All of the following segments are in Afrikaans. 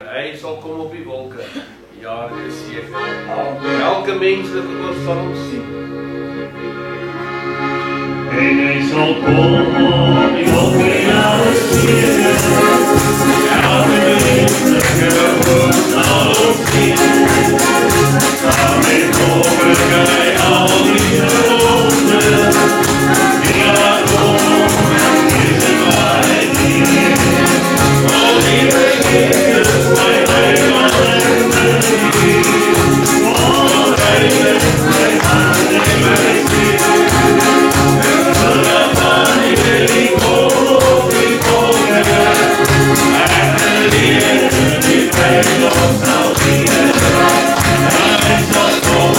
Hy sal kom op die wolke. Ja, dit is seker. Elke menslike oog sal hom sien. En hy sal kom op die wolke, ja, dit is seker. Elke menslike oog sal hom sien. Daarmee overg hy al die gelofte. Die laat kom, is het waar hy dien. O, die Jezus, my heiland en verlies. O, heilig, my hand en my ziel. En vanaf van die willie kom op die wolke. En geleerd die vrijdag sal dienen. Hy sal kom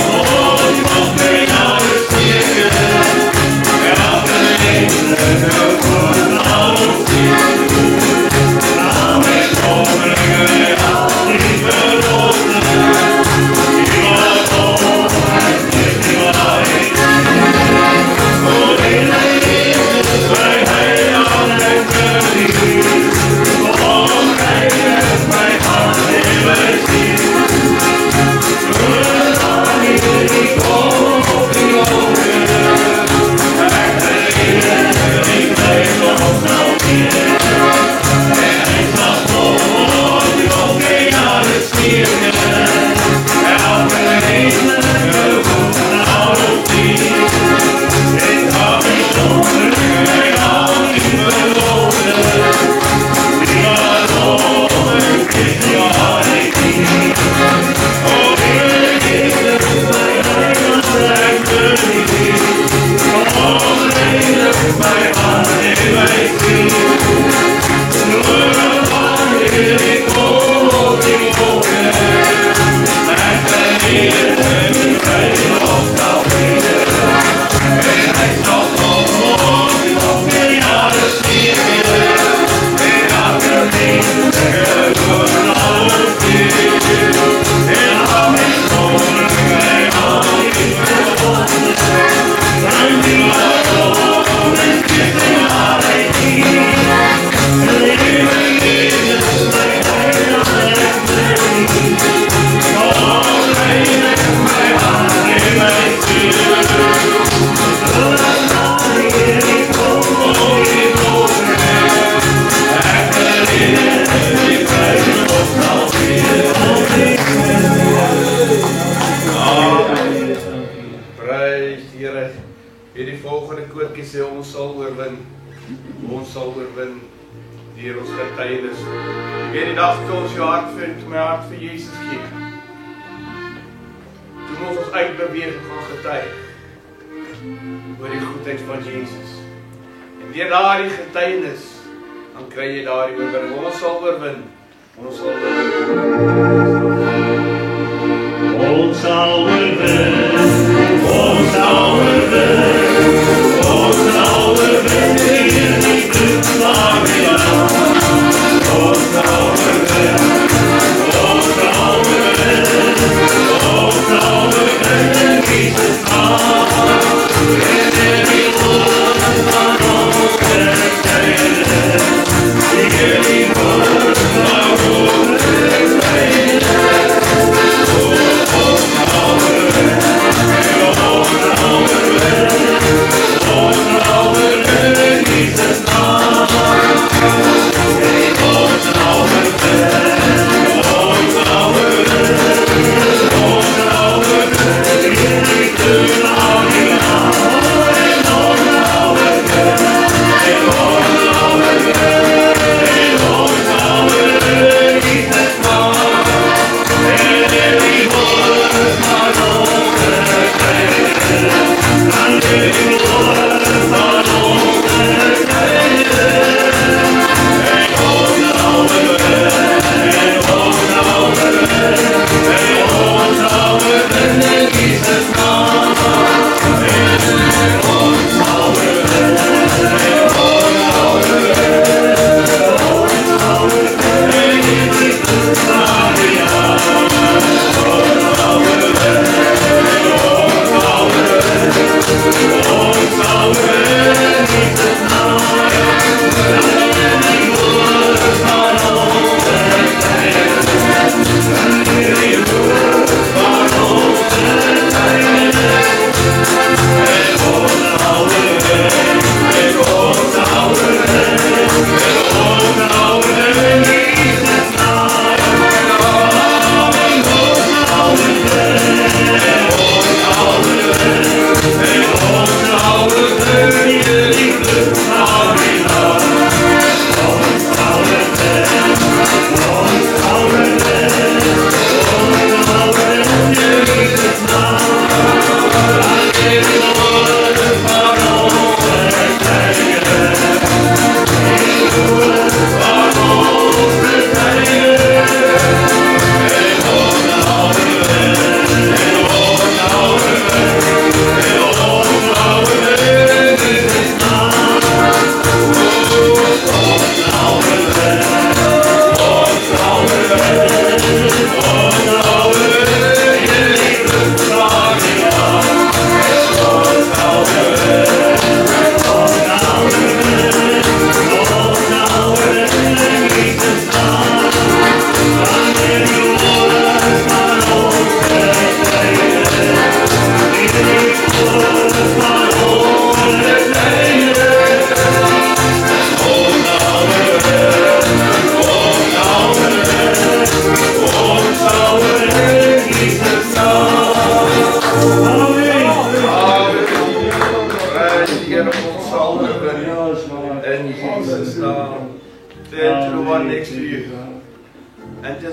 op die wolke, ja, dit is zeker. Elke menslike oog sal hom sien. Oh,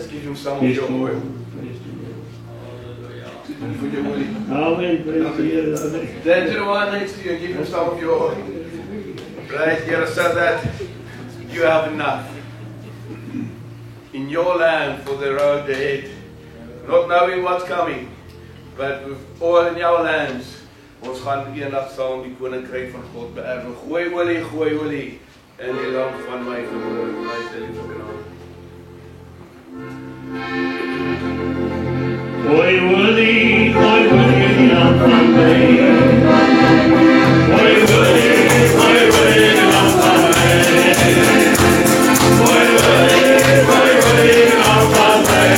Let's give him some of your oil. For your oil. Amen. Praise the Lord. Then to the one next to you, give him some of your oil. Right here, so that you have enough in your land for the road ahead. Not knowing what's coming, but with oil in your lands. Ons gaan eendag saam die koninkryk van God beerwe. Gooi olie in die lamp van my verhoor. My stel vir genade. Gooi olie, lamp van my. Gooi olie, lamp van my. Gooi olie, lamp van my.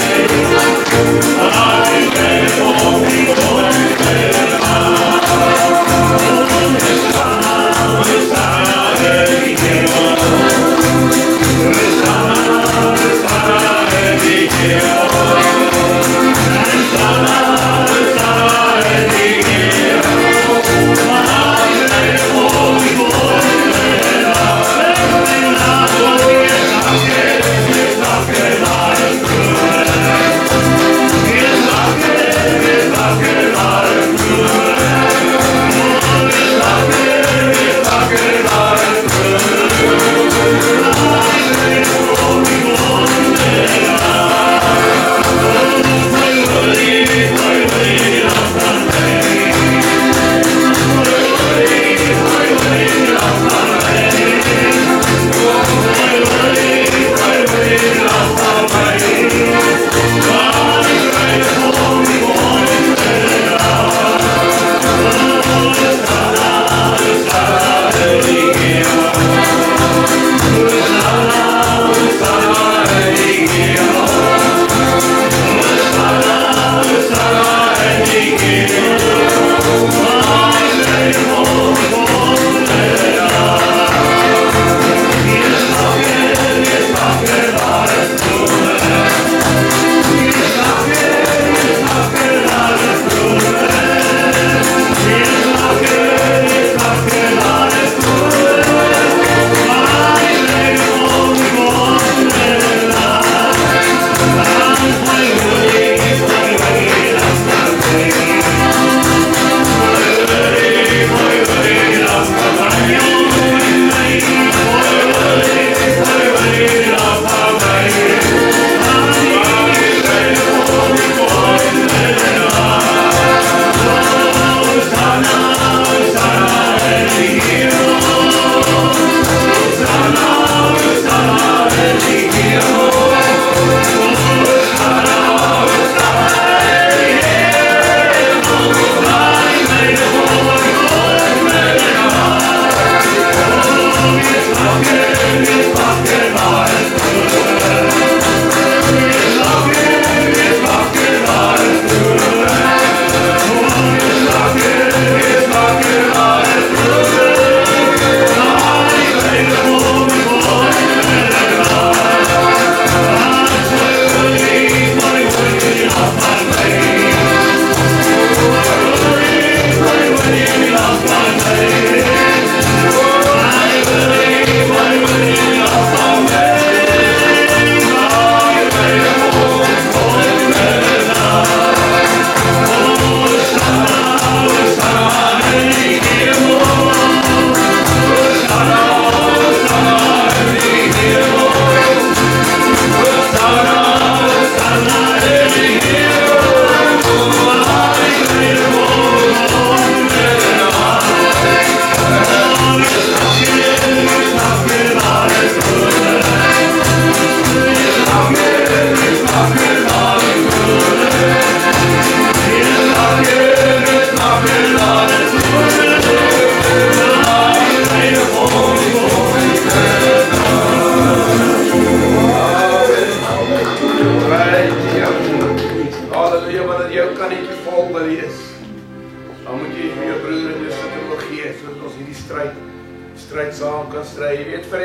stryd saam kan stry. Jy weet vir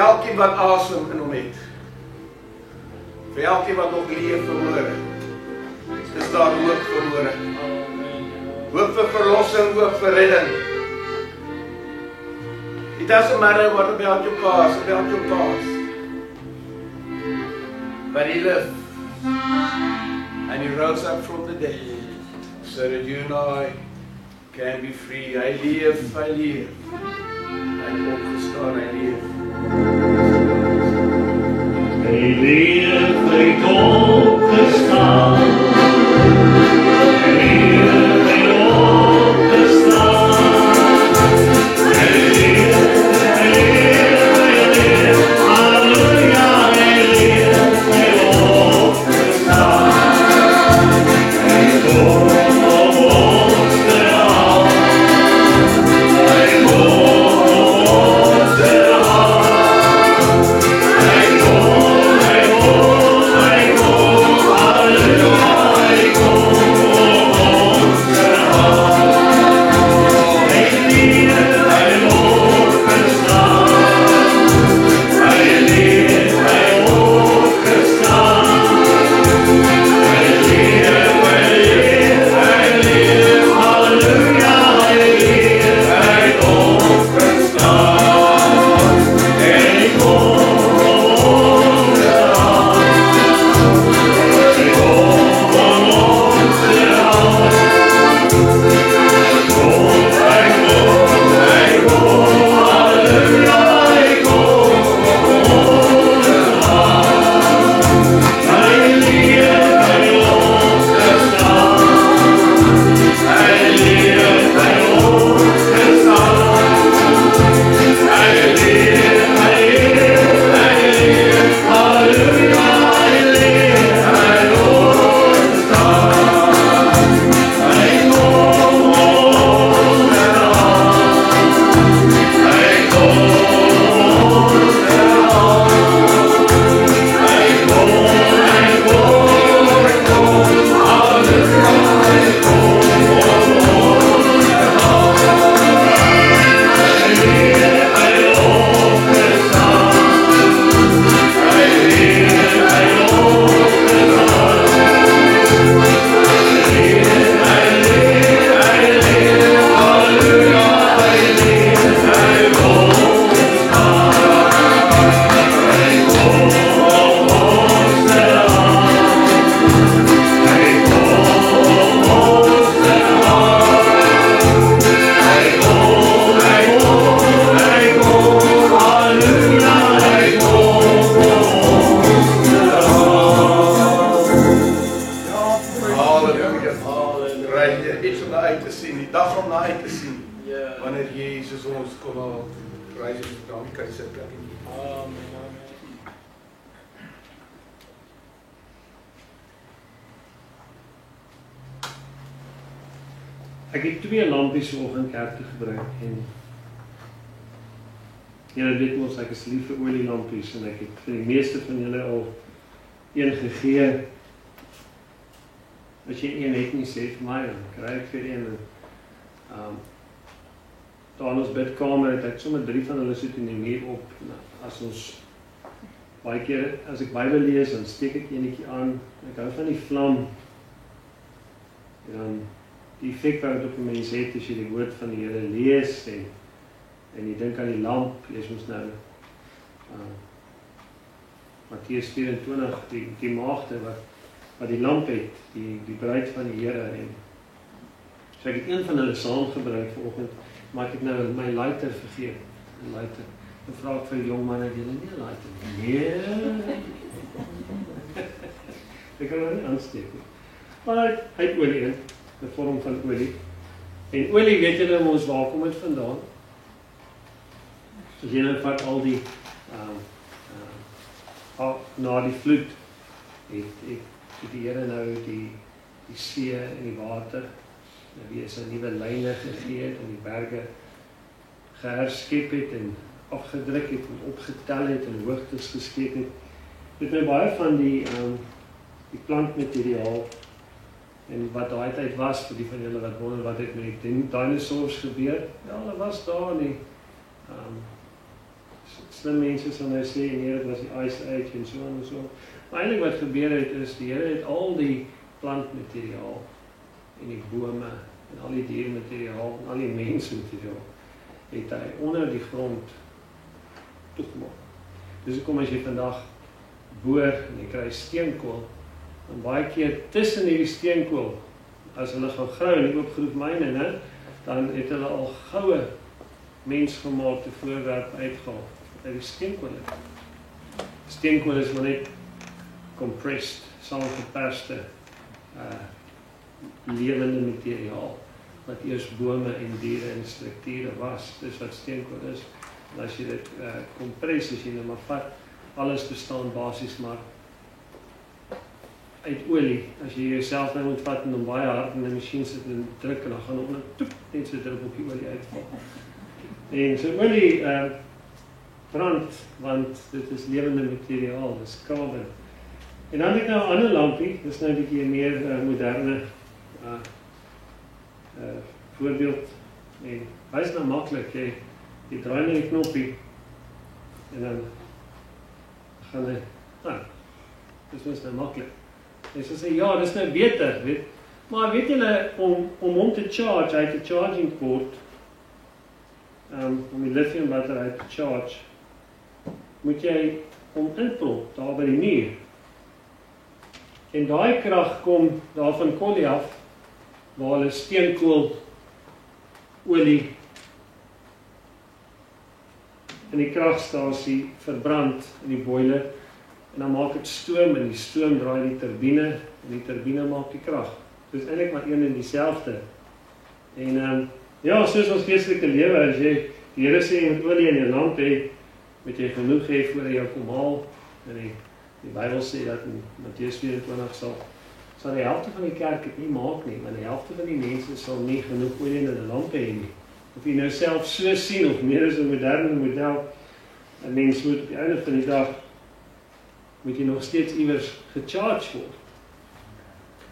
elkeen wat asem in hom het. Vir elkeen wat nog leef verhoor. Is daar hoop verhoor. Hoop vir verlossing, hoop vir redding. It doesn't matter what about your past, But he lived. And he rose up from the dead. So that you and I can be free. Hy leef, hy leef. Hy het opgestaan, hy leef. Hy leef, hy het opgestaan. Hy leef, hy het opgestaan. Hy leef, hy leef, hy leef. Halleluja, hy leef, hy het opgestaan. Hy kom om ons te haal. Hy kom om ons te haal. Hy kom, halleluja, hy kom om ons te haal. Hy leef, hy het opgestaan. Hy leef, hy het opgestaan. Hy leef, halleluja, hy leef, hy het opgestaan. Hy kom om ons te haal. Hy kom om ons te haal. Hy kom, halleluja, hy kom om ons te haal. Hy leef, hy het opgestaan. Hy leef, hy het opgestaan. Hy leef, halleluja, hy leef, hy het opgestaan. Hy kom om ons te haal. Hy kom om ons te haal. Hy kom, halleluja, hy kom om ons te haal. Hy leef, hy het opgestaan. Hy leef, hy het opgestaan. Hy leef, halleluja, hy leef, hy het opgestaan. Hy kom om ons te haal. Hy kom om ons te haal. Hy kom, halleluja, hy kom om ons te haal. Halleluja. Right, iets om na uit te sien, die dag om na uit te sien. Wanneer Jezus ons kom haal. Prijs is dank, kan sit plek in. Ek het 2 lampies vanoggend kerk toe gebring en julle weet mos ek is lief vir olielampies en ek het vir die meeste van julle al een gegee. As jy een het nie, sê vir my, dan kry ek vir een. Daar in ons bidkamer het ek sommer 3 van hulle sit in die muur op. As ons baie keer, as ek Bybel lees, dan steek ek enetjie aan. Ek hou van die vlam. En dan die effek wat het op 'n mens het as jy die woord van die Here lees en jy dink aan die lamp, lees ons nou Matteus 24, die maagde wat die lamp het, die bruid van die Here. En so ek het een van hulle saamgebring vanoggend, maar ek het nou my lighter vergeet. 'n Lighter. Dan vra ek vir die jong man, het julle nie 'n lighter nie? Nee. Ek kan hom nie aansteek nie. Maar hy het olie in, 'n vorm van olie. En olie, weet julle ons waar kom dit vandaan? As jy nou vat al die na die vloed het die Here nou die see en die water wie is 'n nuwe lyne gegee het en die berge geherskep het en afgedruk het en opgetel het en hoogtes geskep het. Dit my baie van die plantmateriaal en wat daai tyd was vir die van julle wat wonder wat het met die dinosaurs gebeur. Ja, hulle was daar nie. Slim mense sal nou sê nee, dit was die Ice Age en so en so. Maar eintlik wat gebeur het is die Here het al die plantmateriaal en die bome en al die diermateriaal en al die mensmateriaal het hy onder die grond toegemaak. Dus kom as jy vandag boor en jy kry steenkool. En baie keer tussen hierdie steenkool, as hulle gaan grou in die oopgroef myne, né, dan het hulle al goue mensgemaakte voorwerp uitgehaal uit die steenkool. Steenkool is maar net compressed, saamgeperste lewende materiaal wat eers bome en diere en strukture was. Dis wat steenkool is. En as jy dit kompres, as jy nou maar vat, alles bestaan basies maar uit olie. As jy jouself nou moet vat en dan baie hard in 'n masjien sit en druk en dan gaan op net so 'n druppeltjie olie uitval. En so olie brand, want dit is lewende materiaal, dis carbon. En dan het ek nou 'n ander lampie, dis nou 'n bietjie meer moderne voorbeeld. En hy is nou maklik, jy draai net die knoppie en dan gaan hy, dis mens nou maklik. En so sê, ja, dis nou beter, weet. Maar weet julle, om hom te charge, hy het 'n charging port, om die lithium battery te charge, moet jy hom inprop, daar by die muur. En daai krag kom daar van kolie af, waar hulle steenkool, olie, in die kragstasie verbrand in die boiler, en dan maak dit stoom, en die stoom draai die turbine, en die turbine maak die krag. Dit is eintlik maar een en dieselfde. En ja, soos ons geestelike lewe, as jy die Here sê, jy moet olie in jou lamp hê, moet jy genoeg hê voor hy jou kom haal, en die Bybel sê dat in Matteus 24 sal die helfte van die kerk het nie maak nie, want die helfte van die mense sal nie genoeg olie in hulle lampe hê nie. Of jy nou self so sien, of meer as 'n moderne model, 'n mens moet op die einde van die dag, moet jy nog steeds iewers gecharged word.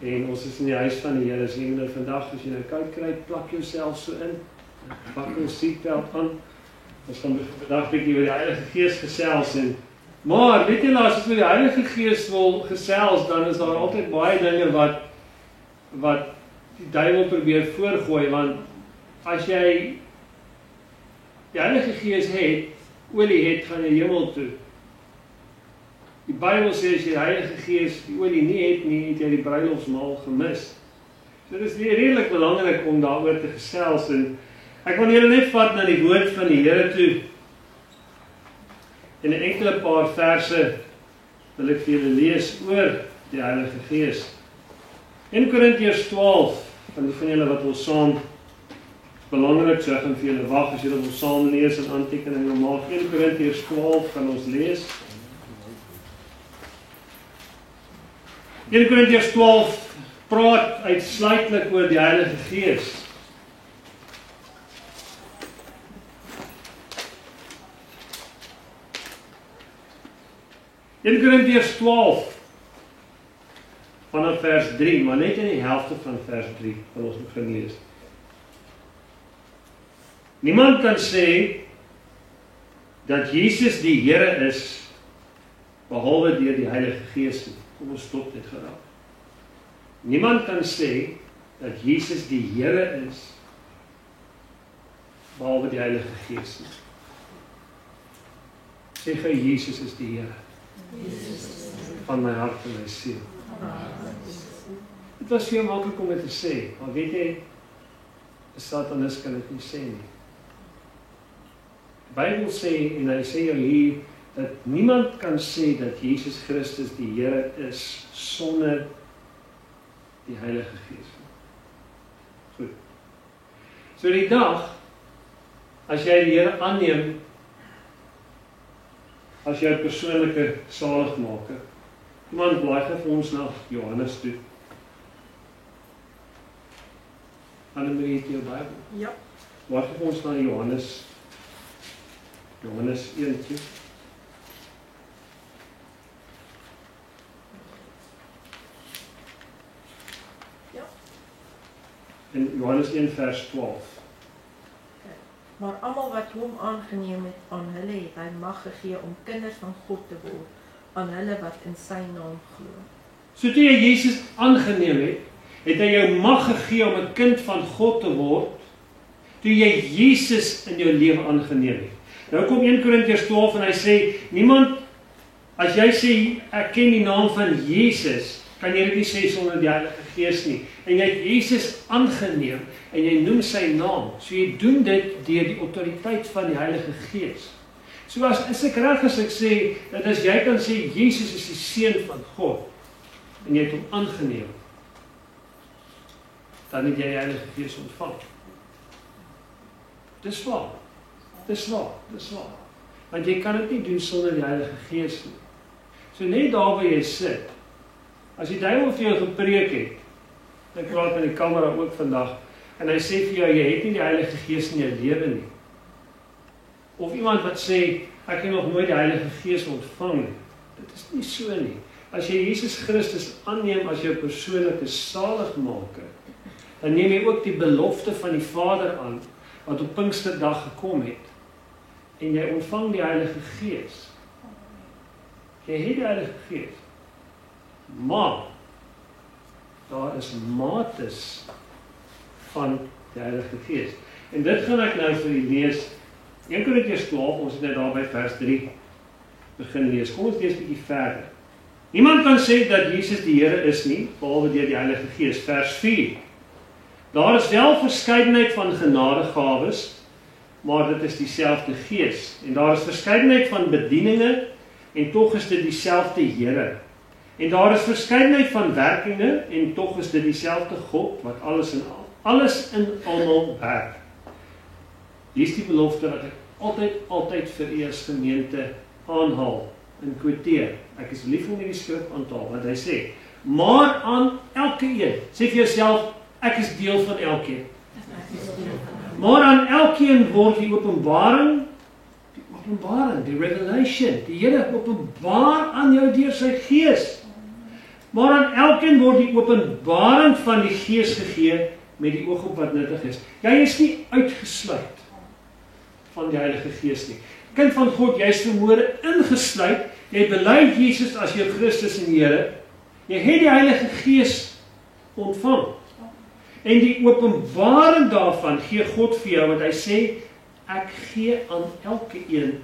En ons is in die huis van die Here, as jy nou vandag, as jy nou koud kry, plak jouself so in, pak jou seatbelt aan, ons gaan vandag bietjie oor die Heilige Gees gesels, maar weet jy, as ons oor die Heilige Gees wil gesels, dan is daar altyd baie dinge wat die duiwel probeer voorgooi, want as jy die Heilige Gees het, olie het, gaan jy hemel toe. Die Bybel sê, as jy die Heilige Gees die olie nie het jy die bruilofsmaal gemis. So dit is redelik belangrik om daaroor te gesels, en ek wil julle net vat na die woord van die Here toe, en 'n enkele paar verse wil ek vir julle lees oor die Heilige Gees. 1 Korintiërs 12, van julle wat wil saam, belangrik, so ek gaan vir julle wag, as julle wil saam lees en aantekeninge maak. 1 Korintiërs 12 gaan ons lees. 1 Korintiërs 12 praat uitsluitlik oor die Heilige Gees. In Korintiërs 12 vanaf vers 3, maar net in die helfte van vers 3 van ons begin lees. Niemand kan sê dat Jesus die Here is behalwe deur die Heilige Gees. Kom ons stop dit geraak. Niemand kan sê dat Jesus die Here is behalwe die Heilige Gees. Sê gou, Jesus is die Here. Van my hart en my siel. Dit was veel maklik om dit te sê, maar weet jy, 'n Satanis kan dit nie sê nie. Die Bybel sê, en hy sê jou hier, dat niemand kan sê dat Jesus Christus die Here is sonder die Heilige Gees. Goed. So die dag, as jy die Here aanneem, as jou persoonlike saligmaker, iemand blaai vir ons na Johannes toe. Annemarie, het jou Bybel? Ja. Blaai vir ons na Johannes 1 toe. Ja. In Johannes 1 vers 12. Maar almal wat hom aangeneem het, aan hulle het hy mag gegee om kinders van God te word, aan hulle wat in sy naam glo. So toe jy Jesus aangeneem het, het hy jou mag gegee om 'n kind van God te word, toe jy Jesus in jou lewe aangeneem het. Nou kom 1 Korintiërs 12 en hy sê, niemand As jy sê, ek ken die naam van Jesus, kan jy dit nie sê sonder die Heilige Gees nie. En jy het Jesus aangeneem, en jy noem sy naam. So jy doen dit deur die autoriteit van die Heilige Gees. So is ek reg as ek sê, dat as jy kan sê, Jesus is die Seun van God, en jy het hom aangeneem, dan het jy die Heilige Gees ontvang. Dis waar. Want jy kan dit nie doen sonder die Heilige Gees nie. So net daar waar jy sit, as die duiwel vir jou gepreek het, ek praat met die kamera ook vandag, en hy sê vir jou, jy het nie die Heilige Gees in jou lewe nie. Of iemand wat sê, ek het nog nooit die Heilige Gees ontvang nie. Dit is nie so nie. As jy Jesus Christus aanneem as jou persoonlike saligmaker, dan neem jy ook die belofte van die Vader aan, wat op Pinksterdag gekom het, en jy ontvang die Heilige Gees. Jy het die Heilige Gees. Maar, daar is mates van die Heilige Gees. En dit gaan ek nou vir u lees. 1 Korintiërs 12, ons het net daar by vers 3 begin lees. Kom ons lees 'n bietjie verder. Niemand kan sê dat Jesus die Here is nie, behalwe deur die Heilige Gees. Vers 4. Daar is wel verskeidenheid van genadegawes, maar dit is dieselfde Gees. En daar is verskeidenheid van bedieninge, en tog is dit dieselfde Here. En daar is verskeidenheid van werkinge, en tog is dit dieselfde God, wat alles in almal werk. Hier is die belofte wat ek altyd vir u as gemeente aanhaal en quoteer. Ek is lief om hierdie skrif aan te haal, want hy sê, maar aan elke een, sê vir jouself, ek is deel van elkeen. Maar aan elkeen word die openbaring, die revelation, die Here openbaar aan jou deur sy Gees. Maar aan elkeen word die openbaring van die Gees gegee met die oog op wat nuttig is. Jy is nie uitgesluit van die Heilige Gees nie. Kind van God, jy is vermoere ingesluit, jy bely Jesus as jou Christus en Here, jy het die Heilige Gees ontvang. En die openbaring daarvan gee God vir jou, want hy sê, ek gee aan elke een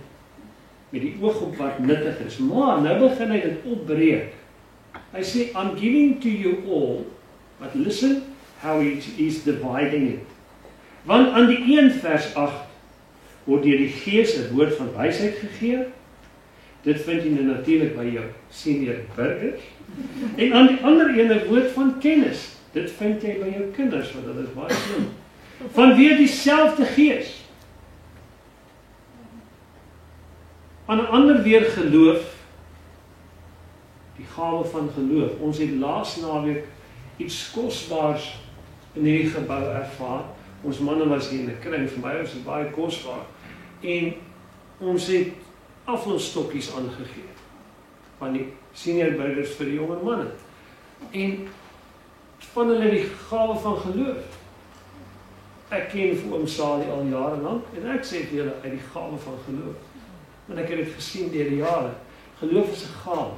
met die oog op wat nuttig is. Maar nou begin hy dit opbreek. Hy sê, I'm giving to you all, but listen how he is dividing it. Want aan die een vers 8 word deur die Gees 'n woord van wysheid gegee. Dit vind jy natuurlik by jou senior burgers. En aan die ander een 'n woord van kennis. Dit vind jy by jou kinders, want dit is baie slim. Vanweer dieselfde Gees. Aan 'n ander weer geloof, die gawe van geloof. Ons het laas naweek iets kosbaars in hierdie gebou ervaar. Ons manne was hier in 'n kring, vir my was dit baie kosbaar. En ons het afvalstokkies aangegee van die senior burgers vir die jonger manne. En van hulle die gawe van geloof. Ek ken vir oom Salie al jare lank en ek sê vir julle uit die gawe van geloof. Want ek het dit gesien deur die jare. Geloof is 'n gawe.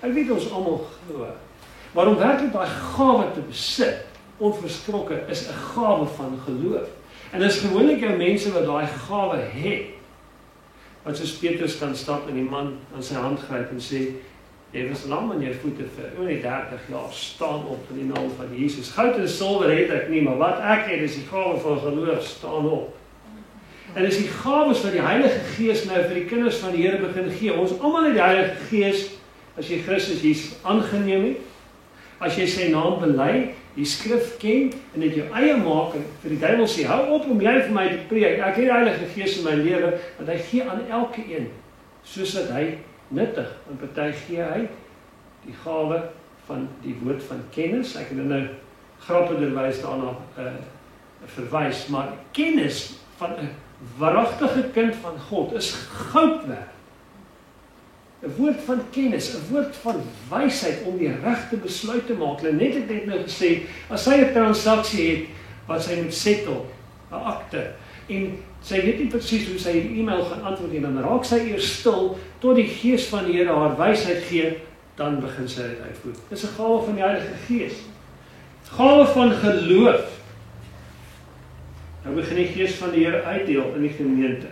Ek weet ons almal glo. Maar om werklik daai gawe te besit, onverskrokke, is 'n gawe van geloof. En dis gewoonlik jou mense wat daai gawe het. Wat soos Petrus kan stap en die man aan sy hand gryp en sê, jy was lam aan jou voete vir oor die 30 jaar, staan op in die naam van Jesus. Goud en silwer het ek nie, maar wat ek het is die gawe van geloof, staan op. En dis die gawes wat die Heilige Gees nou vir die kinders van die Here begin gee. Ons almal het die Heilige Gees, as jy Christus Jesus aangeneem het, as jy sy naam bely, die skrif ken, en dit jou eie maak, en vir die duiwel sê, hou op om jy vir my te preek, ek het die Heilige Gees in my lewe, want hy gee aan elke een, soos dat hy nuttig, en party gee hy die gawe van die woord van kennis. Ek het nou grappenderwys daarna verwys, maar kennis van 'n waaragtige kind van God is goud werd. 'n Woord van kennis, 'n woord van wysheid om die regte besluit te maak. Net ek het nou gesê, as sy 'n transaksie het wat sy moet settle, 'n akte, en sy weet nie presies hoe sy die e-mail gaan antwoord nie, dan raak sy eers stil tot die Gees van die Here haar wysheid gee, dan begin sy dit uitvoer. Dis 'n gawe van die Heilige Gees. Gawe van geloof. Nou begin die Gees van die Here uitdeel in die gemeente.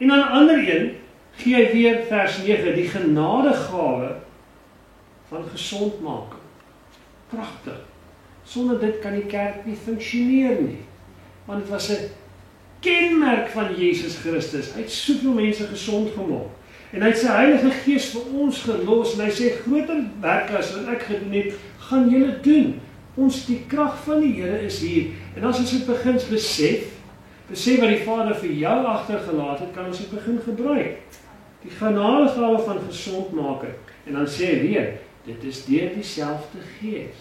En aan 'n ander een gee hy weer vers 9, die genadegawe van gesondmaking. Pragtig. Sonder dit kan die kerk nie funksioneer nie. Want dit was 'n kenmerk van Jesus Christus. Hy het soveel mense gesond gemaak. En hy het sy Heilige Gees vir ons gelos en hy sê groter werke as wat ek gedoen het, gaan julle doen. Die krag van die Here is hier. En as ons dit begin besef wat die Vader vir jou agtergelaat het, kan ons dit begin gebruik. Die genadegawe van gesondmaking. En dan sê hy weer, dit is deur dieselfde Gees.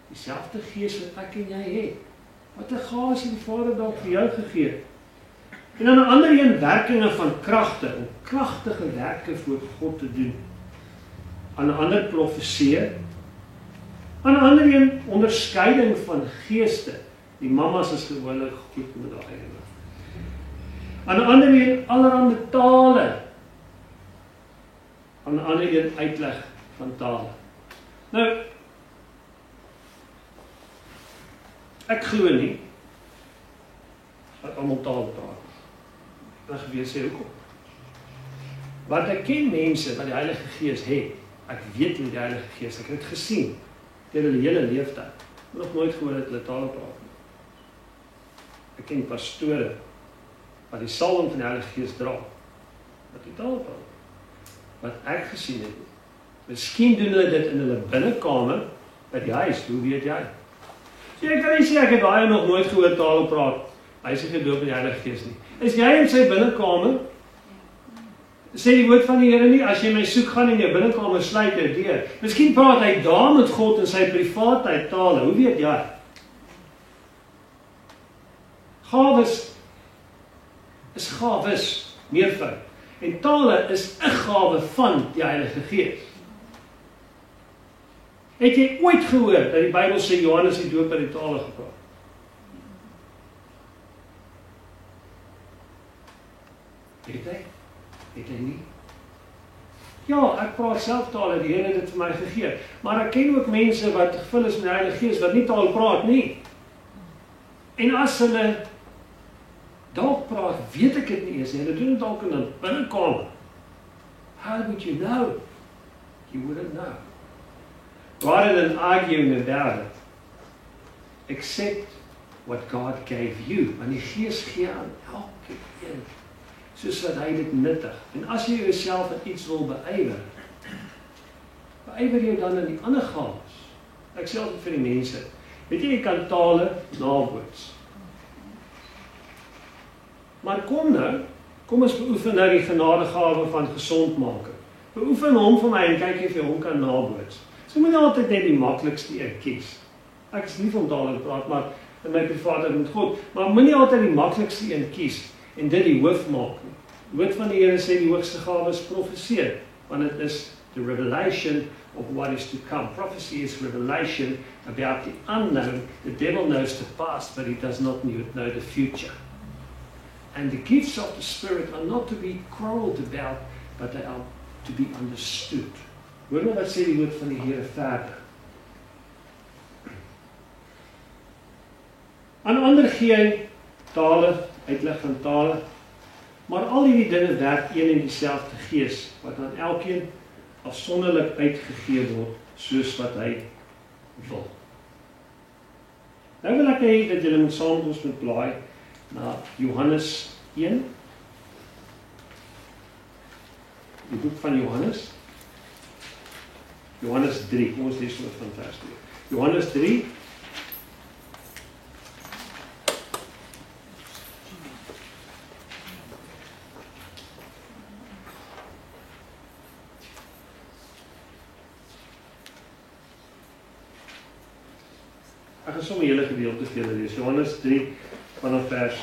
Dieselfde Gees wat ek en jy het. Wat 'n gawe het die Vader dalk vir jou gegee. En dan 'n ander een werkinge van kragte, om kragtige werke vir God te doen. Aan 'n ander profeseer. Aan 'n ander een onderskeiding van geeste. Die mammas is gewoonlik goed met daai ene. Aan 'n ander een allerhande tale. Aan 'n ander een uitleg van tale. Nou, ek glo nie dat almal taal praat. En gebeur sê hoekom? Want ek ken mense wat die Heilige Gees het. Ek weet hoe die Heilige Gees, ek het dit gesien deur hulle hele lewenstyd. Nog nooit gehoor dat hulle tale praat nie. Ek ken pastore wat die salwing van die Heilige Gees dra, wat die taal praat. Wat ek gesien het. Miskien doen hulle dit in hulle binnekamer by die huis, hoe weet jy? So ek kan nie sê ek het daai nog nooit gehoor tale praat. Hy is nie gedoop in die Heilige Gees nie. Is jy in sy binnekamer? Sê die woord van die Here nie, as jy my soek gaan in jou binnekamer sluit jou deur. Miskien praat hy daar met God in sy privaatheid tale. Hoe weet jy? Gawes is gawes, meervoud. En tale is 'n gawe van die Heilige Gees. Het jy ooit gehoor dat die Bybel sê Johannes die Doper het tale gepraat? Het hy nie? Ja, ek praat self tale, die Here het dit vir my gegee. Maar ek ken ook mense wat gevul is met die Heilige Gees wat nie taal praat nie. En as hulle dalk praat, weet ek dit nie eens nie. Hulle doen dit dalk in 'n binnekamer. How would you know? You wouldn't know. Rather than arguing about it, accept what God gave you. Want die Gees gee aan elke een, soos wat hy dit nuttig. En as jy jouself in iets wil beywer jy dan in die ander gawes. Ek sê altyd vir die mense, weet jy kan tale naboots. Maar kom ons beoefen nou die genadegawe van gesondmaking. Beoefen hom vir my en kyk of jy hom kan naboots. So moet jy altyd net die maklikste een kies. Ek is nie van tale te praat, maar in my privaatheid met God, maar moenie altyd die maklikste een kies en dit die hoof maak nie. Die woord van die Here sê die hoogste gawe is profeseer, want dit is the revelation of what is to come. Prophecy is revelation about the unknown. The devil knows the past, but he does not know the future. And the gifts of the Spirit are not to be quarreled about, but they are to be understood. Hoor nou wat sê die woord van die Here verder. Aan ander gee hy tale, uitleg van tale, maar al hierdie dinge werk een en dieselfde Gees, wat aan elkeen afsonderlik uitgegee word, soos wat hy wil. Nou wil ek hê dat julle saam met ons moet blaai na Johannes 1, die boek van Johannes 3, kom ons lees van vers 3. Johannes 3, ek gaan sommer hele gedeelte vir julle lees. Johannes 3 vanaf vers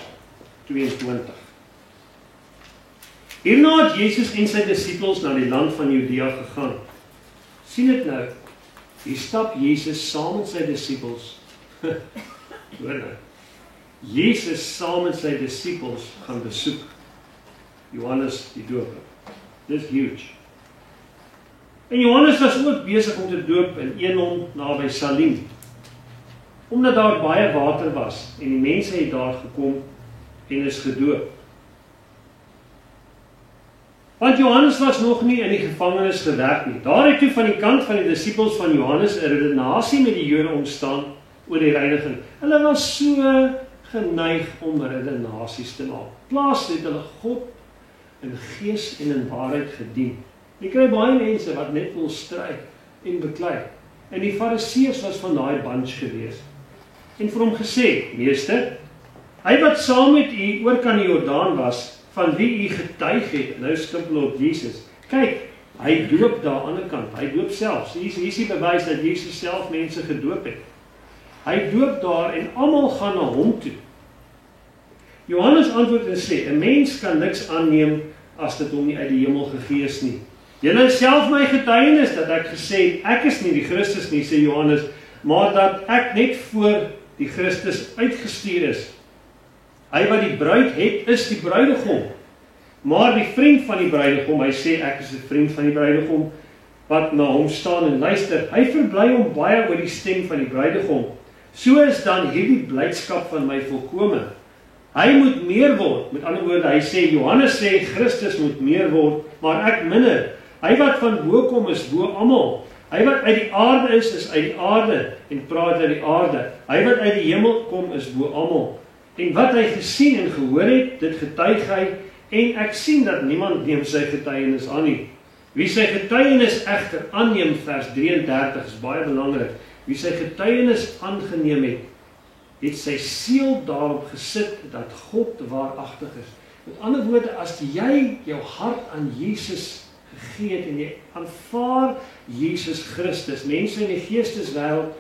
22. Hierna het Jesus en sy disippels na die land van Judea gegaan. Sien dit nou, hier stap Jesus saam met sy disippels. Hoor nou. Jesus saam met sy disippels gaan besoek Johannes die Doper. Dis huge. En Johannes was ook besig om te doop in Enon naby Salim. Omdat daar baie water was en die mense het daar gekom en is gedoop. Want Johannes was nog nie in die gevangenis gewerk nie. Daar het toe van die kant van die disippels van Johannes 'n redenasie met die Jode ontstaan oor die reiniging. Hulle was so geneig om redenasies te maak. Plaas het hulle God in gees en in waarheid gedien. Jy kry baie mense wat net wil stry en beklei. En die Fariseërs was van daai bunch gewees. En vir hom gesê, meester, hy wat saam met u oor kan die Jordaan was, van wie u getuig het, nou skimpel op Jesus. Kyk, hy doop daar aan die ander kant, hy doop selfs. Hier is die bewys dat Jesus self mense gedoop het. Hy doop daar en almal gaan na hom toe. Johannes antwoord en sê, 'n mens kan niks aanneem as dit hom nie uit die hemel gegee is nie. Julle is self my getuienis dat ek gesê het, ek is nie die Christus nie, sê Johannes, maar dat ek net voor die Christus uitgestuur is. Hy wat die bruid het, is die bruidegom. Maar die vriend van die bruidegom, hy sê, ek is 'n vriend van die bruidegom, wat na hom staan en luister. Hy verbly hom baie oor die stem van die bruidegom. So is dan hierdie blydskap van my volkome. Hy moet meer word. Met ander woorde, hy sê, Johannes sê, Christus moet meer word, maar ek minder. Hy wat van bo kom is bo almal. Hy wat uit die aarde is uit die aarde en praat uit die aarde. Hy wat uit die hemel kom is bo almal. En wat hy gesien en gehoor het, dit getuig hy, en ek sien dat niemand neem sy getuienis aan nie. Wie sy getuienis egter aanneem, vers 33 is baie belangrik. Wie sy getuienis aangeneem het, het sy siel daarop gesit dat God waaragtig is. Met ander woorde, as jy jou hart aan Jesus gegee het en jy aanvaar Jesus Christus, mense in die geesteswêreld,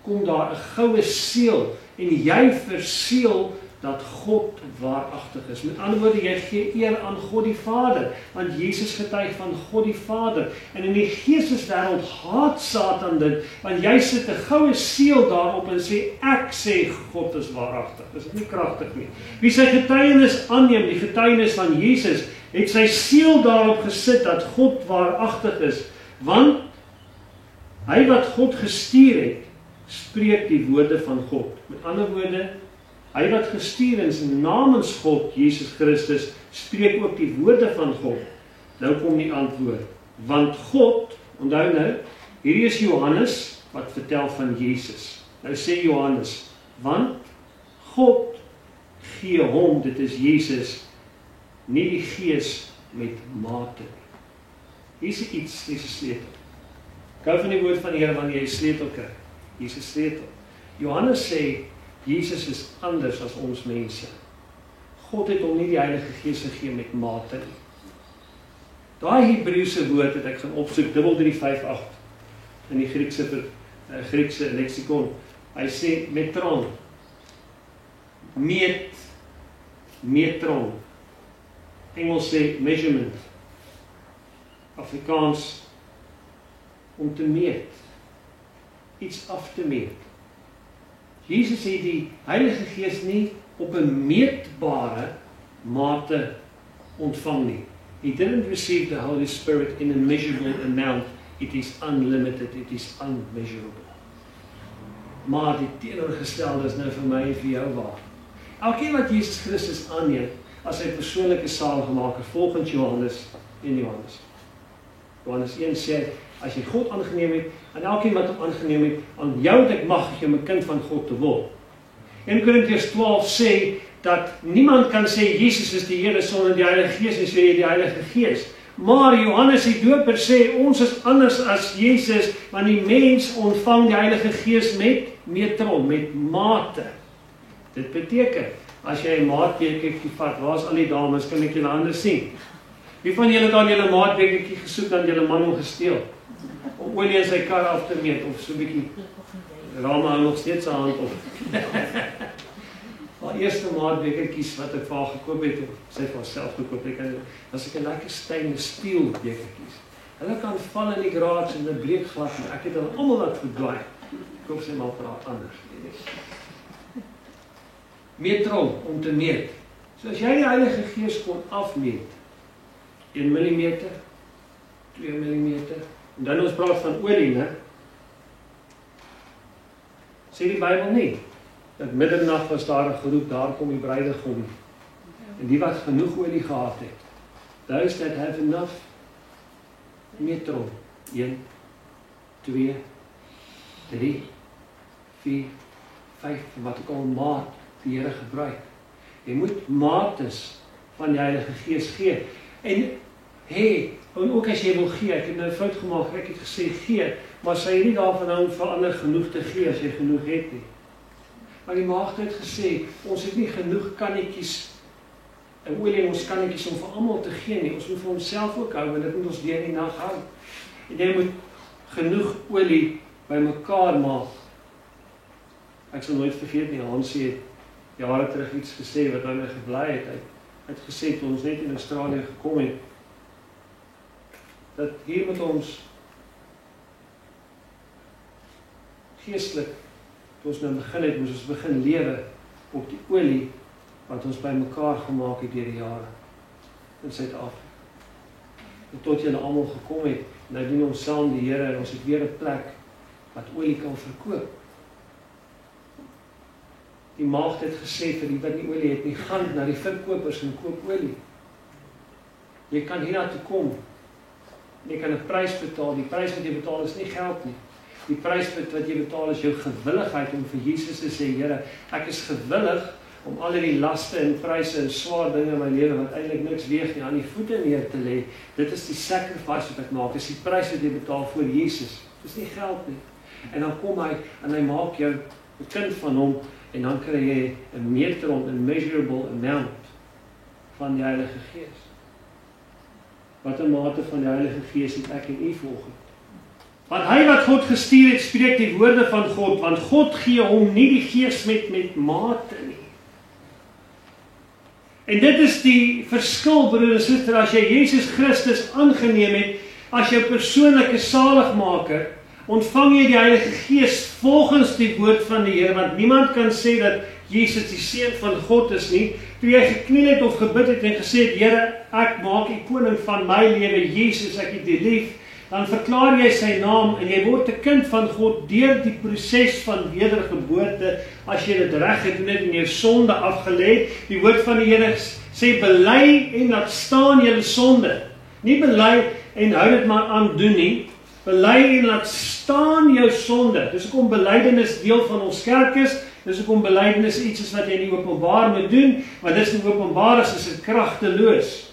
kom daar 'n goue seël en jy verseël dat God waaragtig is. Met ander woorde, jy gee eer aan God die Vader, want Jesus getuig van God die Vader. En in die geesteswêreld haat Satan dit, want jy sit 'n goue seël daarop en sê, ek sê God is waaragtig. Dis nie kragtig nie. Wie sy getuienis aanneem, die getuienis van Jesus, het sy seël daarop gesit dat God waaragtig is, want hy wat God gestuur het, spreek die woorde van God. Met ander woorde, hy wat gestuur is namens God, Jesus Christus, spreek ook die woorde van God. Nou kom die antwoord. Want God, onthou nou, hierdie is Johannes wat vertel van Jesus. Nou sê Johannes, want God gee hom, dit is Jesus, nie die gees met mate. Hier is iets, hier is 'n sleutel. Ek hou van die woord van die Here wanneer jy 'n sleutel kry. Hier is 'n sleutel. Johannes sê, Jesus is anders as ons mense. God het hom nie die Heilige Gees gegee met mate nie. Daai Hebreëse woord het ek gaan opsoek, 3358 in die Griekse leksikon. Hy sê metron, metron. Engels sê measurement. Afrikaans om te meet, iets af te meet. Jesus het die Heilige Gees nie op 'n meetbare mate ontvang nie. He didn't receive the Holy Spirit in a measurable amount. It is unlimited, it is unmeasurable. Maar die teenoorgestelde is nou vir my en vir jou waar. Elkeen wat Jesus Christus aanneem as sy persoonlike saligmaker volgens Johannes 1 Johannes 1 sê, as jy God aangeneem het, en elkeen wat hom aangeneem het, aan jou het ek mag om 'n kind van God te word. 1 Korintiërs 12 sê, dat niemand kan sê, Jesus is die Here sonder die Heilige Gees, en sê die Heilige Gees. Maar Johannes die Doper sê, ons is anders as Jesus, want die mens ontvang die Heilige Gees met metron, met mate. Dit beteken, as jy 'n maatbekertjie vat, waar is al die dames, kan ek julle hande sien? Wie van julle het al julle maatbekertjie gesoek en julle man hom gesteel? Om olie in sy kar af te meet, of so 'n bietjie. Rama hou nog steeds sy hand op. Maar eerste maatbekertjies wat ek vir haar gekoop het, sy het vir haarself gekoop, was ek 'n lekker stainless steel bekertjies. Hulle kan val in die garage en 'n breek glad, maar ek het hulle almal laat verdwaai. Koop sy maar vir haar anders. Metron, om te meet. So as jy die Heilige Gees kon afmeet, 1 mm, 2 mm, en dan ons praat van olie, né? Sê die Bybel nie, dat middernag was daar 'n geroep, daar kom die bruidegom, en die wat genoeg olie gehad het, Those that have enough metron. 1, 2, 3, 4, 5, wat ook al maat die Here gebruik. Jy moet mates van die Heilige Gees gee. En ook as jy wil gee, ek het nou 'n fout gemaak, ek het gesê gee, maar sy het nie daarvan hou om vir ander genoeg te gee as jy genoeg het nie. Maar die maagd het gesê, ons het nie genoeg kannetjies en olie in ons kannetjies om vir almal te gee nie. Ons moet vir onsself ook hou, en dit moet ons deur die nag hou. En jy moet genoeg olie bymekaar maak. Ek sal nooit vergeet nie, Hansie het jare terug iets gesê wat my gebly het. Hy het gesê toe ons net in Australië gekom het, dat hier met ons geestelik, toe ons nou begin het, moes ons begin lewe op die olie wat ons bymekaar gemaak het deur die jare in Suid-Afrika. En tot julle almal gekom het, nou dien ons saam die Here en ons het weer 'n plek wat olie kan verkoop. Die maagd het gesê vir die wat nie olie het nie, gaan na die verkopers en koop olie. Jy kan hiernatoe kom. Jy kan 'n prys betaal. Die prys wat jy betaal is nie geld nie. Die prys wat jy betaal is jou gewilligheid om vir Jesus te sê, Here, ek is gewillig om al die laste en pryse en swaar dinge in my lewe wat eintlik niks weeg nie, aan die voete neer te lê. Dit is die sacrifice wat ek maak. Dis die prys wat jy betaal vir Jesus. Dis nie geld nie. En dan kom hy en hy maak jou 'n kind van hom en dan kry jy 'n metron, 'n measurable amount van die Heilige Gees. Wat 'n mate van die Heilige Gees het ek en u volgens. Want hy wat God gestuur het, spreek die woorde van God, want God gee hom nie die Gees met mate nie. En dit is die verskil, broer en suster, as jy Jesus Christus aangeneem het, as jou persoonlike saligmaker, ontvang jy die Heilige Gees volgens die woord van die Here, want niemand kan sê dat Jesus die seun van God is nie. Toe jy gekniel het of gebid het en gesê het, Here, ek maak u koning van my lewe, Jesus, ek het u lief, dan verklaar jy sy naam en jy word 'n kind van God deur die proses van wedergeboorte, as jy dit reg gedoen het en jou sonde afgelê. Die woord van die Here sê, bely en laat staan julle sonde. Nie bely en hou dit maar aan doen nie. Bely en laat staan jou sonde. Dis hoekom belydenis deel van ons kerk is. Dis hoekom belydenis iets is wat jy in die openbaar moet doen, want dis nie openbaar is dit kragteloos.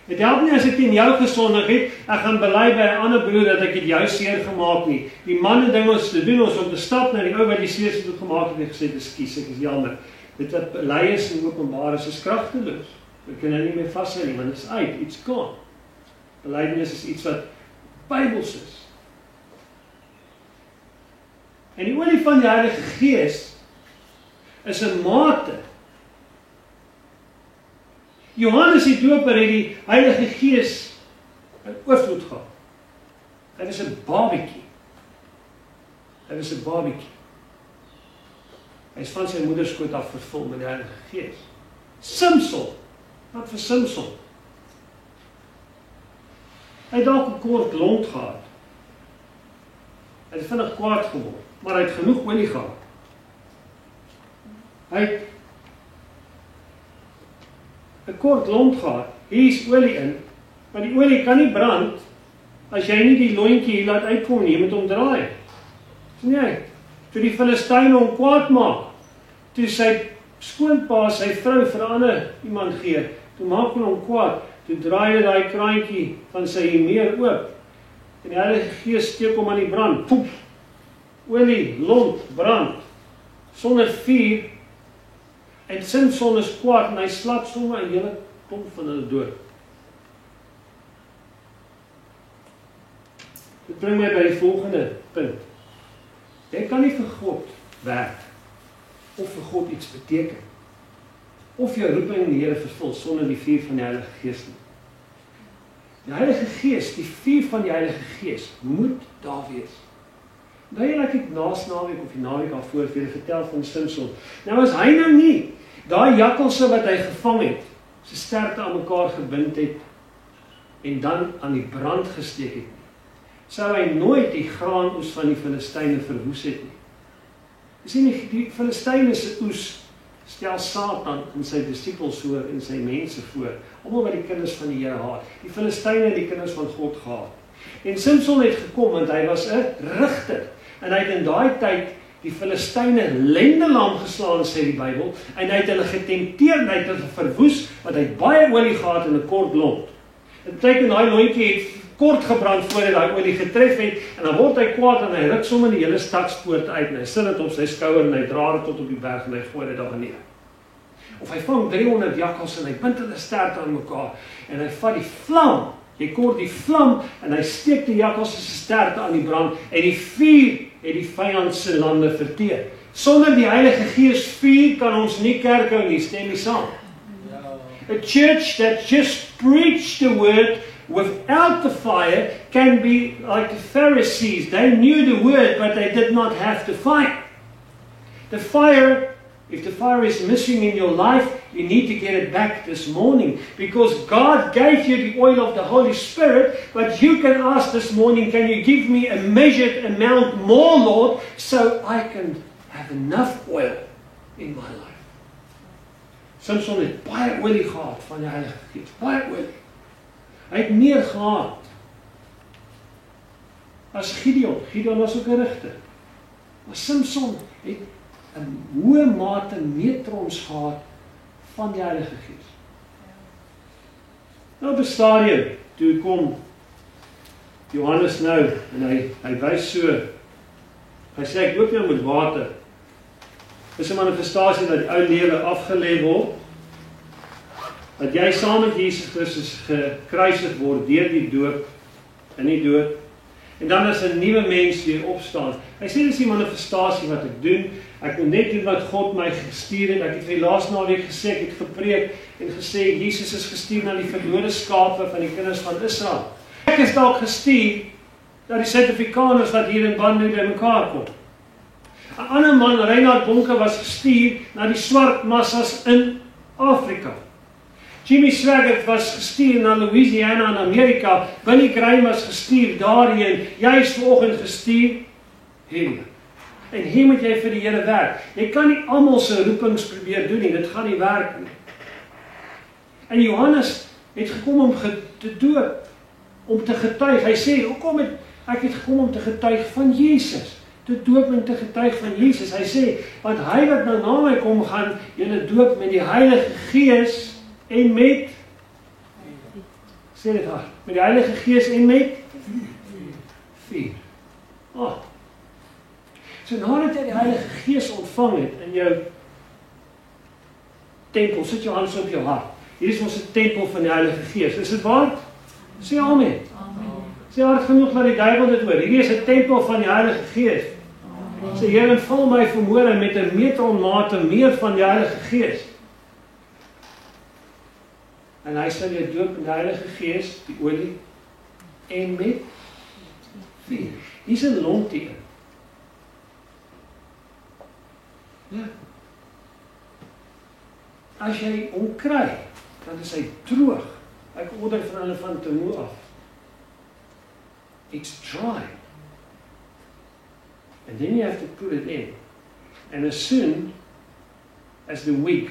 Dit help nie as ek teen jou gesondig het, ek gaan bely by 'n ander broer dat ek het jou seer gemaak nie. Die manne ding ons te doen, ons om te stap na die ou wat die seer het gemaak het en gesê, ekskuus, ek is jammer. Dit wat bely is en openbaar is kragteloos. Ek kan nie meer vashou nie, want dit is uit, it's gone. Belydenis is iets wat Bybels is. En die olie van die Heilige Gees is 'n mate. Johannes die Doper het die Heilige Gees in oorvloed gehad. Dit is 'n babatjie. Dit is 'n babatjie. Hy is van sy moeder skoot af vervul met die Heilige Gees. Simson, wat vir Simson? Hy het dalk 'n kort lont gehad. Hy het vinnig kwaad geword, maar hy het genoeg olie gehad. Hy het 'n kort lont gehad, hier is olie in, maar die olie kan nie brand, as jy nie die lontjie laat uitkom nie, jy moet hom draai. Nee, toe die Filistyne hom kwaad maak, toe sy skoonpa sy vrou vir 'n ander iemand gee, toe maak hulle hom kwaad, toe draai hy daai kraantjie van sy meer oop, en die Heilige Gees steek hom aan die brand, poef, olie, lont, brand, sonder vuur, en Simson is kwaad, en hy slap sommer 'n hele klomp van hulle dood. Dit bring my by die volgende punt. Jy kan nie vir God werk, of vir God iets beteken, of jou roeping in die Here vervul, sonder die vuur van die Heilige Gees nie. Die Heilige Gees, die vuur van die Heilige Gees, moet daar wees. Nou ek het naweek of die naweek al voor vir julle vertel van Simson. Nou as hy nou nie daai jakkalse wat hy gevang het, sy sterkte aan mekaar gebind het en dan aan die brand gesteek het, sou hy nooit die graanoes van die Filistyne verwoes het nie. Jy sien, die Filistyne se oes stel Satan in sy disippels voor en sy mense voor, almal wat die kinders van die Here haat. Die Filistyne het die kinders van God gehaat. En Samson het gekom want hy was 'n rigter. En hy het in daai tyd die Filistyne lendelam geslaan, sê die Bybel, en hy het hulle getempteer en hy het hulle verwoes, want hy het baie olie gehad in 'n kort lont. Dit beteken daai lontjie het kort gebrand voordat daai olie getref het, en dan word hy kwaad en hy ruk sommer die hele stadspoort uit en hy sit dit op sy skouer en hy dra dit tot op die berg en hy gooi dit daar neer. Of hy vang 300 jakkals en hy bind hulle sterk aan mekaar en hy vat die vlam, jy kort die vlam en hy steek die jakkals se sterkte aan die brand en die vuur het die vyand se lande verteer. Sonder die Heilige Gees vuur kan ons nie kerk hou nie, stem nie saam. A church that just preached the word without the fire can be like the Pharisees. They knew the word, but they did not have the fire. The fire, if the fire is missing in your life, you need to get it back this morning. Because God gave you the oil of the Holy Spirit, but you can ask this morning, can you give me a measured amount more, Lord, so I can have enough oil in my life. Samson het baie olie gehad van die Heilige Gees, baie olie. Hy het meer gehad as Gideon. Gideon was ook 'n rigter. Maar Samson het 'n hoë mate neutrons gehad van die Heilige Gees. Nou op 'n stadium, toe kom Johannes nou, en hy wys so, hy sê, ek loop jou met water. Dis 'n manifestasie dat die ou lewe afgelê word, dat jy saam met Jesus Christus gekruisig word deur die doop in die dood, en dan is 'n nuwe mens weer opstaan. Hy sê dis die manifestasie wat ek doen, ek moet net doen wat God my gestuur het. Ek het vir die laaste naweek gesê, ek het gepreek en gesê, Jesus is gestuur na die verlore skape van die kinders van Israel. Ek is dalk gestuur dat die Suid-Afrikaners wat hier in Bandu bymekaar kom. 'n ander man, Reinhard Bonke, was gestuur na die swart massas in Afrika. Jimmy Swaggart was gestuur na Louisiana in Amerika. Billy Graham was gestuur daarheen. Jy is vanoggend gestuur hierheen. En hier moet jy vir die Here werk. Jy kan nie almal se roepings probeer doen nie. Dit gaan nie werk nie. En Johannes het gekom om te doop, om te getuig. Hy sê, hoekom het ek het gekom om te getuig van Jesus? Te doop en te getuig van Jesus. Hy sê, want hy wat nou na my kom, gaan julle doop met die Heilige Gees en met, sê dit daar, met die Heilige Gees en met vuur. So nadat jy die Heilige Gees ontvang het in jou tempel, sit jou hand so op jou hart. Hier is ons 'n tempel van die Heilige Gees. Is dit waar? Sê amen. Sê hard genoeg dat die duiwel dit hoor. Hierdie is 'n tempel van die Heilige Gees. Sê Here, vul my vanmôre met 'n meetronmate meer van die Heilige Gees. En hy sal jou doop in die Heilige Gees, die olie, en met vuur. Hier's 'n lontie. Ja. As jy hom kry, dan is hy droog. Ek order van hulle van Temu af. It's dry. And then you have to put it in. And as soon as the wig,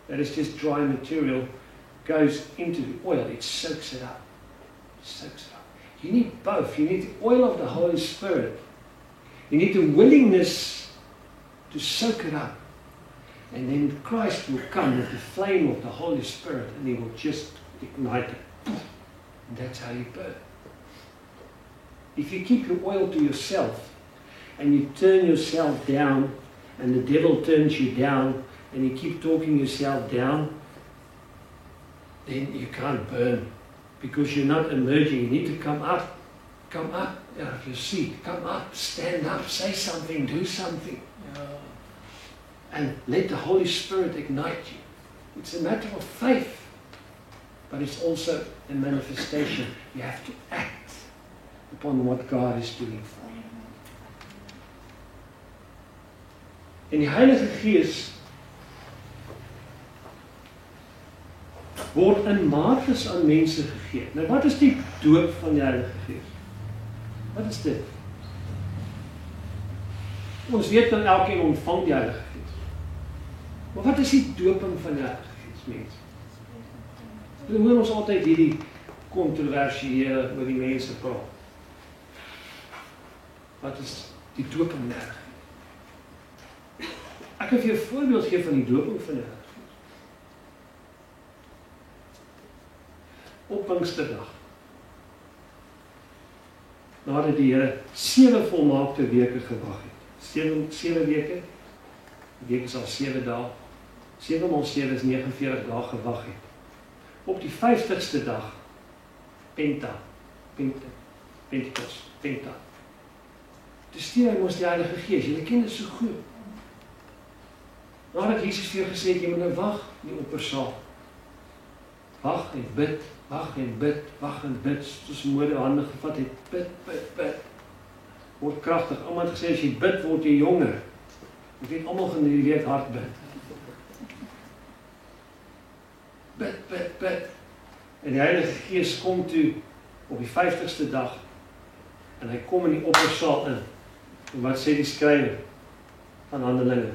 that is just dry material, goes into the oil, it soaks it up. You need both. You need the oil of the Holy Spirit. You need the willingness to soak it up. And then Christ will come with the flame of the Holy Spirit and He will just ignite it. And that's how you burn. If you keep your oil to yourself and you turn yourself down and the devil turns you down and you keep talking yourself down, then you can't burn because you're not emerging. You need to come up out of your seat, come up, stand up, say something, do something. And let the Holy Spirit ignite you. It's a matter of faith, but it's also a manifestation. You have to act upon what God is doing for you. En die Heilige Gees word in mates aan mense gegee. Nou wat is die doop van die Heilige Gees? Wat is dit? Ons weet dat elkeen ontvang die Heilige Gees. Maar wat is die doping van die Heilige Gees, mense? Dan hoor ons altyd hierdie kontroversiële oor die mense praat. Wat is die doping nou? Ek kan vir jou 'n voorbeeld gee van die doping van die Heilige Gees. Op Pinksterdag, nadat die Here 7 volmaakte weke gewag het. 7 weke, die week is al 7 dae. 7 maal 7 is 49 dae gewag het. Op die 50ste dag, Pentekost. Toe stuur hy ons die Heilige Gees. Julle ken dit so goed. Nadat Jesus vir jou gesê het, jy moet nou wag in die oppersaal. Wag en bid, wag en bid, wag en bid. Soos mode hande gevat het, bid. Word kragtig. Almal het gesê, as jy bid, word jy jonger. Ek weet, almal gaan hierdie week hard bid. Bid. En die Heilige Gees kom toe op die 50ste dag en hy kom in die oppersaal in. En wat sê die skrywer van Handelinge?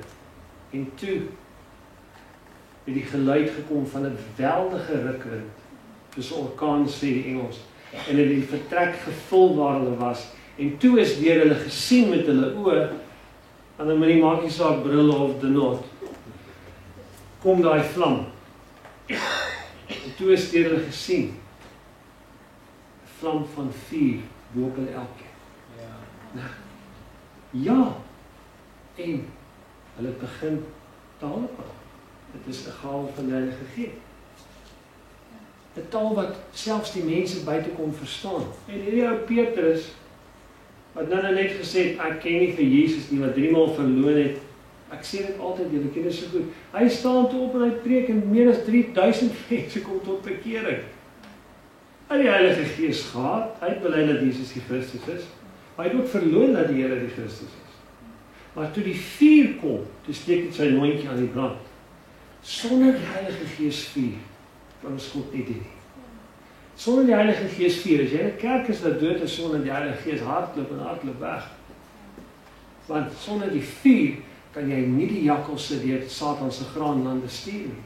En toe het die geluid gekom van 'n geweldige rukwind, soos 'n orkaan sê die Engels, en het die vertrek gevul waar hulle was. En toe is deur hulle gesien met hulle oë, en dan moet nie maak nie saak brille of denot, kom daai vlam. En toe is deur hulle gesien 'n vlam van vuur bo op hulle elkeen. Ja. En hulle begin taal praat. Dit is 'n gawe van die Heilige Gees. 'n Taal wat selfs die mense buite kon verstaan. En hierdie ou Petrus wat nou net gesê het, ek ken nie vir Jesus nie, wat 3 maal verloon het. Ek sê dit altyd, julle ken dit so goed. Hy staan toe op en hy preek en meer as 3000 mense kom tot bekering. Hy het die Heilige Gees gehad. Hy het bely dat Jesus die Christus is. Maar hy het ook verloon dat die Here die Christus is. Maar toe die vuur kom, toe steek dit sy mondjie aan die brand. Sonder die Heilige Gees vuur, kan ons God nie doen. Sonder die Heilige Gees vuur, as jy in 'n kerk is wat dood is sonder die Heilige Gees, hardloop weg. Want sonder die vuur kan jy nie die jakkalse deur Satan se graanlande stuur nie.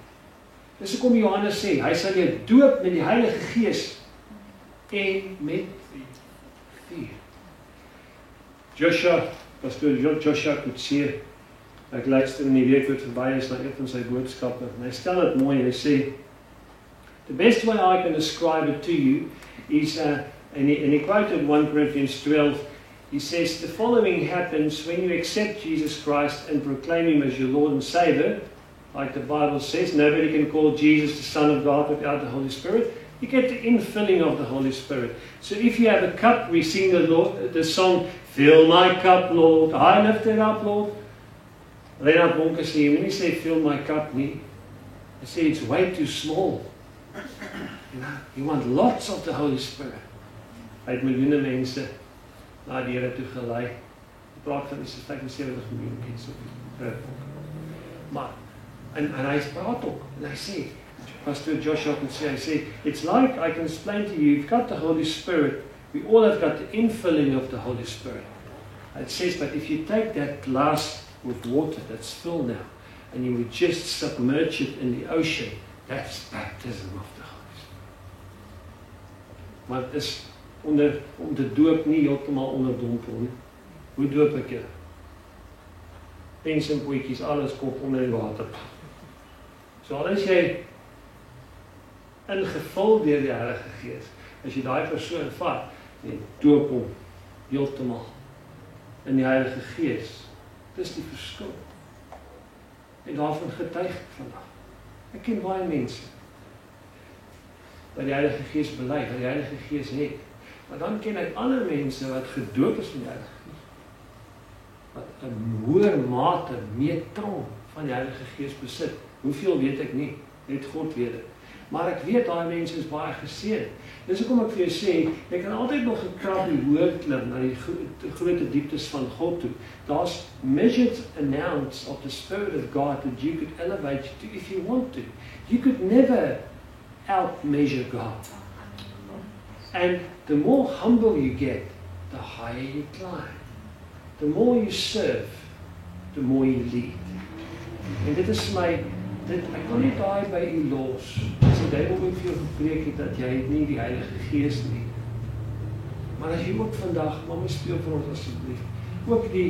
Dis hoekom Johannes sê, hy sal jou doop met die Heilige Gees en met vuur. Pastoor Joshua Kutsie, ek luister in die week wat verby is na een van sy boodskappe, en hy stel dit mooi, hy sê, the best way I can describe it to you is, and he quoted 1 Corinthians 12, he says, the following happens when you accept Jesus Christ and proclaim Him as your Lord and Savior, like the Bible says, nobody can call Jesus the Son of God without the Holy Spirit. You get the infilling of the Holy Spirit. So if you have a cup, we sing the song, fill my cup, Lord, I lift it up, Lord. Reinhard Bonke sê, jy moet nie sê, fill my cup nie. Hy sê, it's way too small. You want lots of the Holy Spirit. Hy het miljoene mense na die Here toe gelei. Hy praat van die 75 miljoen mense. Maar, en hy praat ook, en hy sê, Pastor Joshua can say, I say, it's like I can explain to you, you've got the Holy Spirit, we all have got the infilling of the Holy Spirit. It says, but if you take that glass with water that's full now, and you would just submerge it in the ocean, that's baptism of the Holy Spirit. Maar het is om te doop nie heeltemal onderdompel nie. Hoe doop ek jou? Pens en pootjies, alles kop onder die water. So al is jy ingevul deur die Heilige Gees, as jy daai persoon vat, en doop hom heeltemal in die Heilige Gees, dis die verskil. En daarvan getuig ek vandag. Ek ken baie mense wat die Heilige Gees bely, wat die Heilige Gees het. Maar dan ken ek ander mense wat gedoop is van die Heilige Gees, wat 'n hoër mate, metron van die Heilige Gees besit. Hoeveel weet ek nie, net God weet dit. Maar ek weet daai mense is baie geseën. Dis hoekom ek vir jou sê, jy kan altyd nog 'n krapie hoër klim na die groot dieptes van God toe. Daar's measured amounts of the Spirit of God that you could elevate to if you want to. You could never out-measure God. And the more humble you get, the higher you climb. The more you serve, the more you lead. En dit is my, ek wil nie daai by u los. As die duiwel ook vir jou gepreek het, dat jy nie die Heilige Gees nie. Maar as jy ook vandag, mamma speel vir ons asseblief, ook die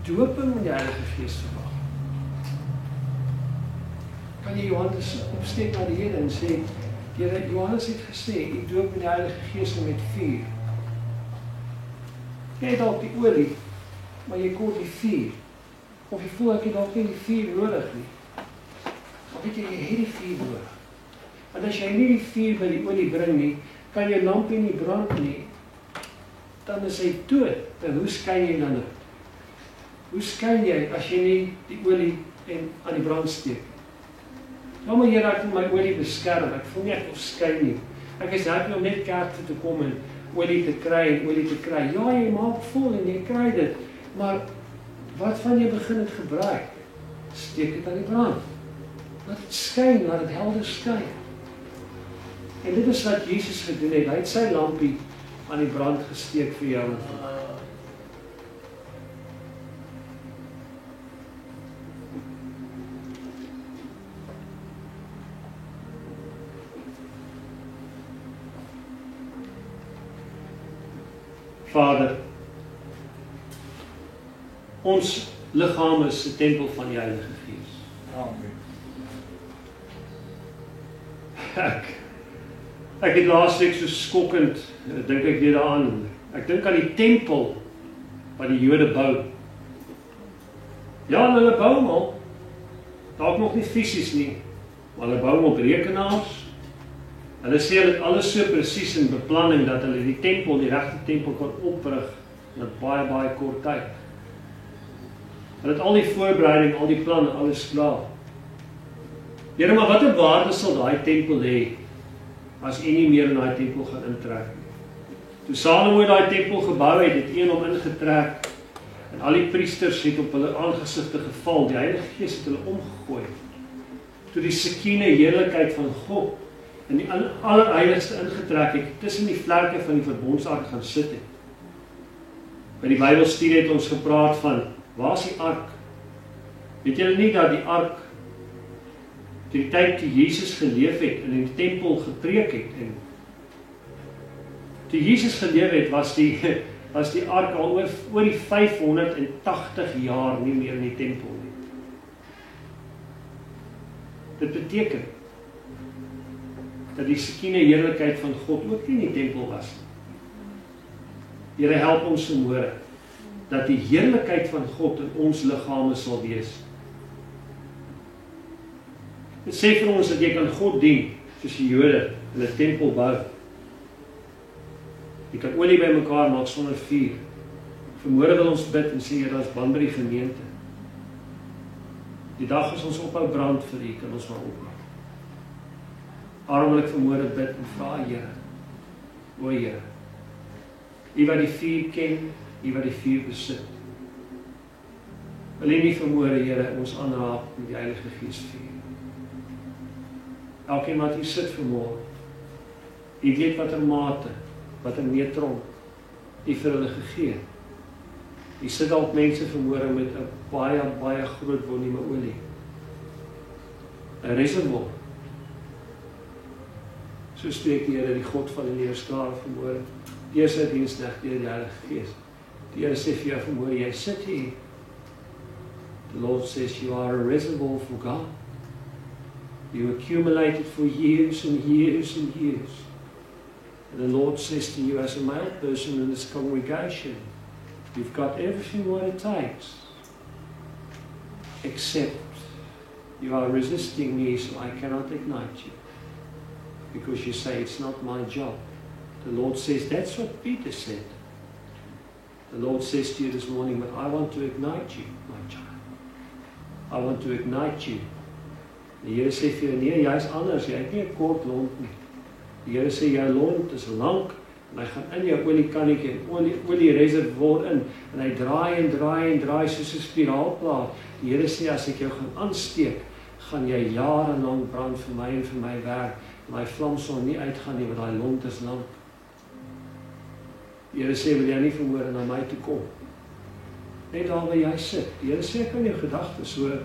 dooping met die Heilige Gees verwag. Kan jy Johannes opsteek na die Here en sê, Here, Johannes het gesê, u doop met die Heilige Gees met vuur. Jy het dalk die olie, maar jy kort die vuur. Of jy voel ek het dalk nie die vuur nodig nie. Maar weet jy het die vuur nodig. Want as jy nie die vuur by die olie bring nie, kan jou lampie nie brand nie, dan is hy dood. En hoe skyn jy dan nou? Hoe skyn jy as jy nie die olie aan die brand steek? Nou maar Here, ek wil my olie beskerm, ek voel nie ek wil skyn nie. Ek is happy om net kerk toe te kom en olie te kry. Ja, jy maak vol en jy kry dit, maar wat van jy begin het gebruik? Steek dit aan die brand. Laat dit skyn, laat dit helder skyn. En dit is wat Jesus gedoen het. Hy het sy lampie aan die brand gesteek vir jou en vir my. Vader, ons liggaam is 'n tempel van die Heilige Gees. Amen. Ek het laasweek so skokkend, dink ek weer daaraan. Ek dink aan die tempel wat die Jode bou. Ja, hulle bou hom al, dalk nog nie fisies nie, maar hulle bou hom op rekenaars. Hulle sê hulle het alles so presies in beplanning dat hulle die tempel, die regte tempel kan oprig in baie kort tyd. Hulle het al die voorbereiding, al die planne, alles klaar. Here, maar watter waarde sal daai tempel hê as u nie meer in daai tempel gaan intrek nie? Toe Salomo daai tempel gebou het, het een hom ingetrek en al die priesters het op hulle aangesigte geval. Die Heilige Gees het hulle omgegooi. Toe die Sekine heerlikheid van God in die allerheiligste ingetrek het, tussen die vlerke van die verbondsark gaan sit het. By die Bybelstudie het ons gepraat van, waar is die ark? Weet julle nie dat die ark die tyd toe Jesus geleef het en in die tempel gepreek het en toe Jesus geleef het was die ark al oor die 580 jaar nie meer in die tempel nie. Dit beteken dat die Sekine heerlikheid van God ook nie in die tempel was nie. Here, help ons vanmôre dat die heerlikheid van God in ons liggame sal wees. Dit sê vir ons dat jy kan God dien, soos die Jode in 'n tempel bou. Jy kan olie by mekaar maak sonder vuur. Vanmôre wil ons bid en sê, Here, ons bid by die gemeente. Die dag as ons ophou brand vir U, kan ons maar ophou. Daarom wil ek vanmôre bid en vra, Here, o Here, U wat die vuur ken, U wat die vuur besit. Wil U nie vanmôre, Here, ons aanraak met die Heilige Gees vuur. Elkeen wat hier sit vanmôre, U weet watter mate, watter neutron U vir hulle gegee. U sit dalk mense vanmôre met 'n baie groot volume olie. 'n reservoir. So spreek die Here, die God van die leerskare vanmôre, deur sy diensknegt, deur die Heilige Gees. Die Here sê vir jou vanmôre, jy sit hier. The Lord says you are a reservoir for God. You accumulated for years and years and years. And the Lord says to you as a male person in this congregation, you've got everything what it takes, except you are resisting me, so I cannot ignite you. Because you say, it's not my job. The Lord says, that's what Peter said. The Lord says to you this morning, but I want to ignite you, my child. I want to ignite you. Die Here sê vir jou, nee, jy is anders, jy het nie 'n kort lont nie. Die Here sê, jou lont is lank, en hy gaan in jou oliekannetjie en olie reservoir in, en hy draai soos 'n spiraalplaat. Die Here sê, as ek jou gaan aansteek, gaan jy jarelang brand vir my en vir my werk, en die vlam sal nie uitgaan nie, want daai lont is lank. Die Here sê, wil jy nie vanmôre na my toe kom? Net daar waar jy sit. Die Here sê, ek kan jou gedagtes hoor.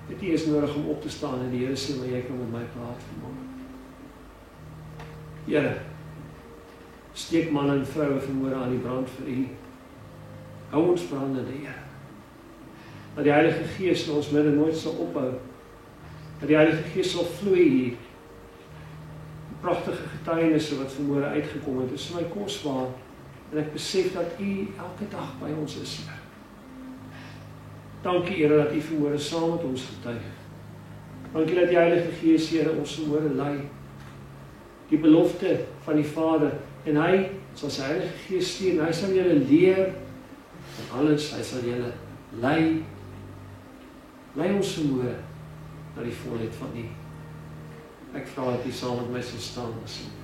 Het nie eens nodig om op te staan en die Here sê, maar jy kan met my praat vanmôre. Here, steek manne en vroue vanmôre aan die brand vir U. Hou ons brandende, Here. Dat die Heilige Gees in ons midde nooit sal ophou. Dat die Heilige Gees sal vloei hier. Die pragtige getuienisse wat vanmôre uitgekom het, is my kosbaar. En ek besef dat U elke dag by ons is, Here. Dankie, Here, dat U vanmôre saam met ons getuig. Dankie dat die Heilige Gees, Here, ons vanmôre lei. Die belofte van die Vader, en hy sal sy Heilige Gees stuur, en hy sal julle leer van alles, hy sal julle lei ons vanmôre na die volheid van U. Ek vra dat U saam met my sal staan asseblief.